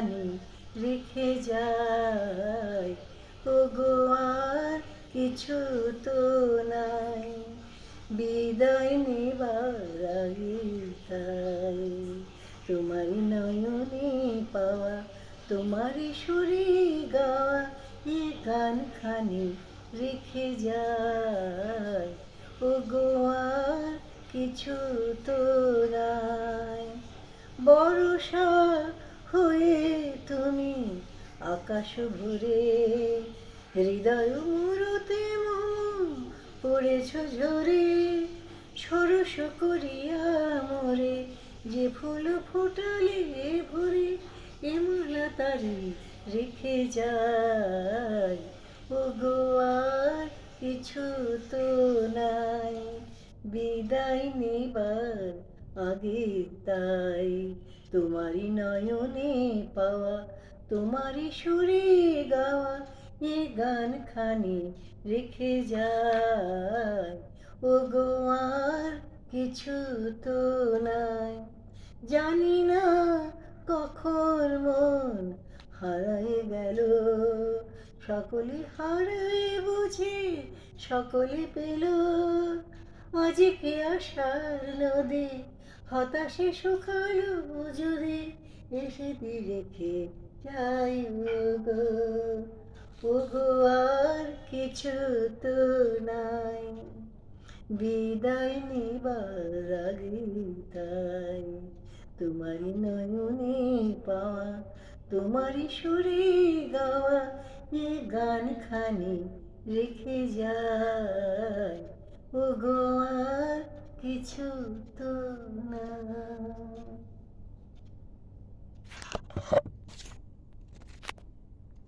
খানি রেখে যায়। ও গো আর কিছু তো নাই, বিদায় নেবার আগে তাই তোমারই নয়নে পাওয়া, তোমারই সুরে গাওয়া এ গান খানি রেখে যায়। ও গো আর কিছু তো নাই। বর্ষা হয়ে তুমি আকাশ ভরে, হৃদয় মুরতে মম পড়েছ ঝরে। সরস করিয়া মরে যে ফুল ফোটালে ভরে, এ মালা তারি রেখে যায়। ও গো আর কিছু তো নাই, বিদায় নেবার আগে তাই তোমারই নয়নে পাওয়া, তোমারই সুরে গাওয়া এ গান খানি রেখে যায়। ও গো আর কিছু তো নাই। জানি না কখন মন হারায় গেল, সকলে হারায় বুঝে সকলে পেল। আজকে আশার নদী হতাশে শুকালো যদি, এসে রেখে যাই গো। ও গো আর কিছু তো নাই, বিদায় নেবার আগে তাই তোমারই নয়নে পাওয়া, তোমারই সুরে গাওয়া এ গান খানি রেখে যায়। ও গো আর কিছু তো নাই।